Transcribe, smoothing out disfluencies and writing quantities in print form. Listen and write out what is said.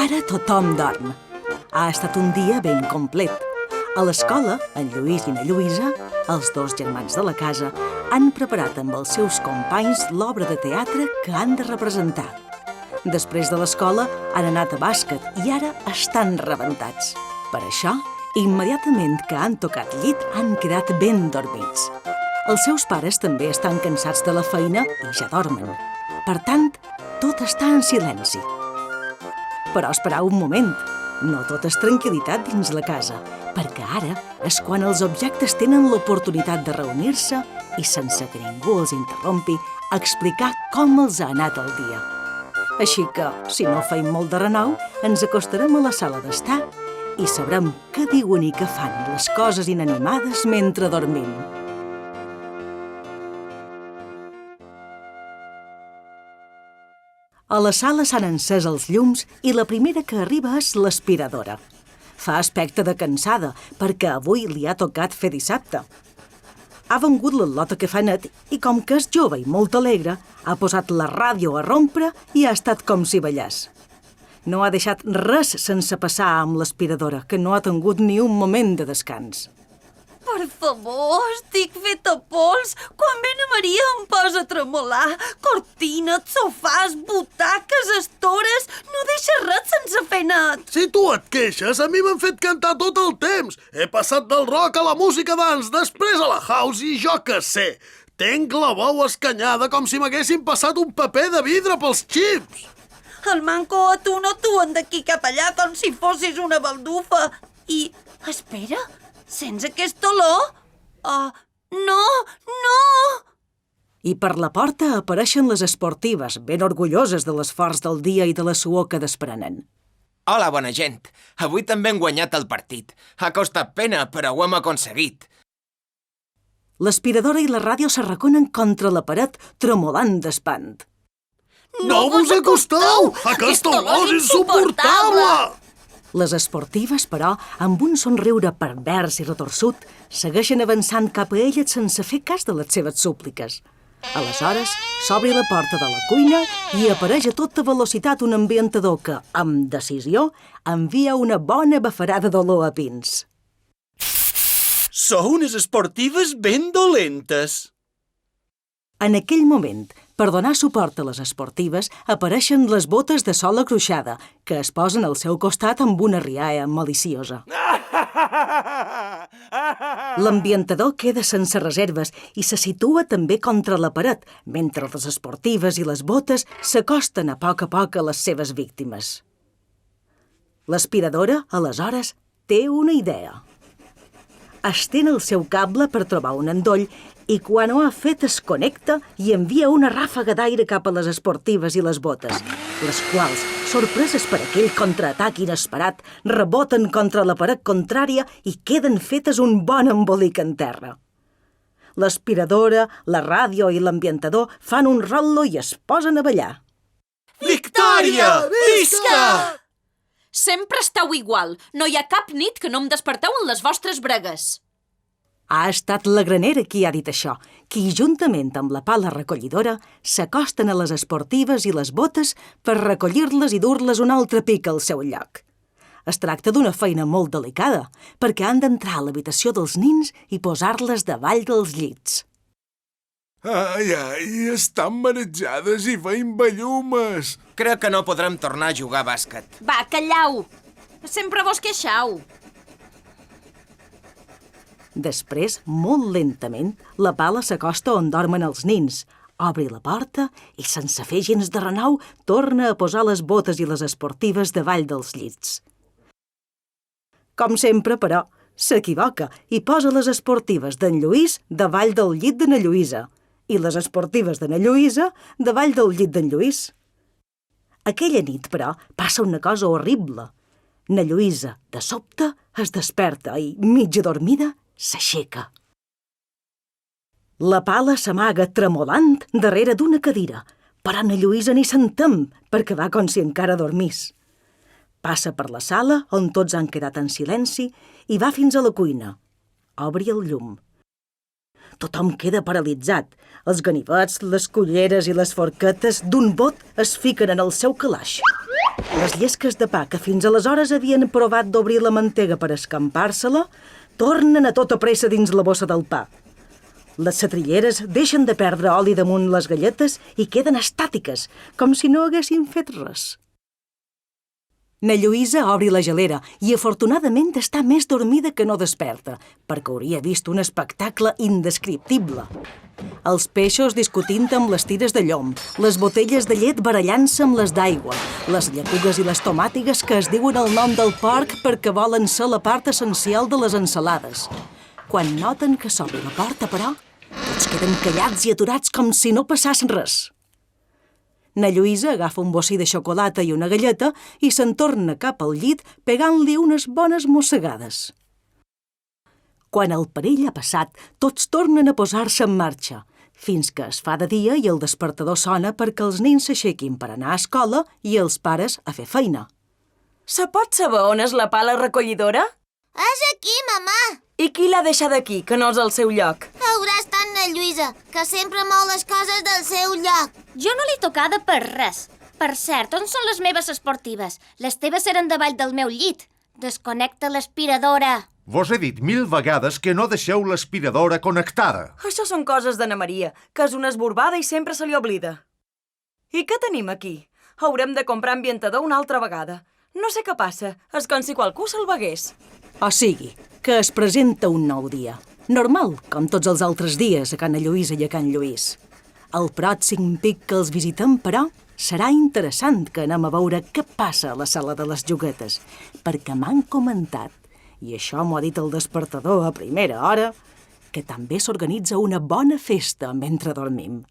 Ara tothom dorm. Ha estat un dia ben complet. A l'escola, en Lluís i na Lluïsa, els dos germans de la casa, han preparat amb els seus companys l'obra de teatre que han de representar. Després de l'escola han anat a bàsquet i ara estan rebentats. Per això, immediatament que han tocat llit han quedat ben dormits. Els seus pares també estan cansats de la feina i ja dormen. Per tant, tot està en silenci. Però esperau un moment, no tot és tranquil·litat dins la casa, perquè ara és quan els objectes tenen l'oportunitat de reunir-se i, sense que ningú els interrompi, explicar com els ha anat el dia. Així que, si no feim molt de renou, ens acostarem a la sala d'estar i sabrem què diuen i què fan les coses inanimades mentre dormim. A la sala s'han encès els llums i la primera que arriba és l'aspiradora. Fa aspecte de cansada, perquè avui li ha tocat fer dissabte. Ha vengut l'Al·lota que fa net i, com que és jove i molt alegre, ha posat la ràdio a rompre i ha estat com si ballés. No ha deixat res sense passar amb l'aspiradora, que no ha tingut ni un moment de descans. Per favor, estic feta pols. Quan ve na Maria em posa a tremolar. Cortines, sofàs, butaques, estores... No deixa res sense fer net. Si tu et queixes, a mi m'han fet cantar tot el temps. He passat del rock a la música dance, després a la house i jo què sé. Tenc la veu escanyada com si m'haguessin passat un paper de vidre pels xips. El manco a tu no atuen d'aquí cap allà com si fossis una baldufa. I... espera... Sents aquesta olor? No! I per la porta apareixen les esportives, ben orgulloses de l'esforç del dia i de la suor que desprenen. Hola, bona gent. Avui també hem guanyat el partit. Ha costat pena, però ho hem aconseguit. L'aspiradora i la ràdio s'arraconen contra la paret, tremolant d'espant. No vos acosteu! Aquesta olor és insuportable! Les esportives, però, amb un somriure pervers i retorçut, segueixen avançant cap a elles sense fer cas de les seves súpliques. Aleshores, s'obre la porta de la cuina i apareix a tota velocitat un ambientador que, amb decisió, envia una bona bafarada d'olor a pins. Sou unes esportives ben dolentes. En aquell moment, per donar suport a les esportives, apareixen les botes de sola cruixada, que es posen al seu costat amb una rialla maliciosa. L'ambientador queda sense reserves i se situa també contra la paret, mentre les esportives i les botes s'acosten a poc a les seves víctimes. L'aspiradora, aleshores, té una idea. Estén el seu cable per trobar un endoll i quan ho ha fet es connecta i envia una ràfaga d'aire cap a les esportives i les botes, les quals, sorpreses per aquell contraatac inesperat, reboten contra la paret contrària i queden fetes un bon embolic en terra. L'aspiradora, la ràdio i l'ambientador fan un rotllo i es posen a ballar. Victòria! Visca! Sempre esteu igual. No hi ha cap nit que no em desperteu en les vostres bregues. Ha estat la granera qui ha dit això, qui, juntament amb la pala recollidora, s'acosten a les esportives i les botes per recollir-les i dur-les un altre pic al seu lloc. Es tracta d'una feina molt delicada, perquè han d'entrar a l'habitació dels nins i posar-les davall dels llits. Ai, estan marejades i veiem bellumes. Crec que no podrem tornar a jugar a bàsquet. Va, callau! Sempre vos queixau. Després, molt lentament, la pala s'acosta on dormen els nins, obri la porta i, sense fer gens de renou, torna a posar les botes i les esportives davall dels llits. Com sempre, però, s'equivoca i posa les esportives d'en Lluís davall del llit de na Lluïsa i les esportives de na Lluïsa davall del llit d'en Lluís. Aquella nit, però, passa una cosa horrible. Na Lluïsa, de sobte, es desperta i, mitja dormida, s'aixeca. La Pala s'amaga tremolant darrere d'una cadira, però na Lluïsa ni s'entén perquè va com si encara dormís. Passa per la sala, on tots han quedat en silenci, i va fins a la cuina. Obri el llum. Tothom queda paralitzat. Els ganivets, les culleres i les forquetes d'un bot es fiquen en el seu calaix. Les llesques de pa que fins aleshores havien provat d'obrir la mantega per escampar-se-la tornen a tota pressa dins la bossa del pa. Les setrilleres deixen de perdre oli damunt les galletes i queden estàtiques, com si no haguessin fet res. Na Lluïsa obri la gelera i afortunadament està més dormida que no desperta, perquè hauria vist un espectacle indescriptible. Els peixos discutint amb les tires de llom, les botelles de llet barallant-se amb les d'aigua, les lletugues i les tomàtigues que es diuen el nom del porc perquè volen ser la part essencial de les ensalades. Quan noten que s'obre la porta, però, tots queden callats i aturats com si no passés res. Na Lluïsa agafa un bocí de xocolata i una galleta i se'n torna cap al llit pegant-li unes bones mossegades. Quan el perill ha passat, tots tornen a posar-se en marxa, fins que es fa de dia i el despertador sona perquè els nens s'aixequin per anar a escola i els pares a fer feina. Se pot saber on és la Pala recollidora? És aquí, mamà! I qui l'ha deixat aquí, que no és al seu lloc? Haurà estat na Lluïsa, que sempre mou les coses del seu lloc. Jo no l'he tocada per res. Per cert, on són les meves esportives? Les teves eren davall del meu llit. Desconnecta l'aspiradora. Vos he dit 1000 vegades que no deixeu l'aspiradora connectada. Això són coses d'Anna Maria, que és una esborbada i sempre se li oblida. I què tenim aquí? Haurem de comprar ambientador una altra vegada. No sé què passa, és com si qualcú se'l begués. O sigui, que es presenta un nou dia. Normal, com tots els altres dies a Can Lluïsa i a Can Lluís. El pròxim pic que els visitem, però, serà interessant que anem a veure què passa a la sala de les juguetes, perquè m'han comentat, i això m'ho ha dit el despertador a primera hora, que també s'organitza una bona festa mentre dormim.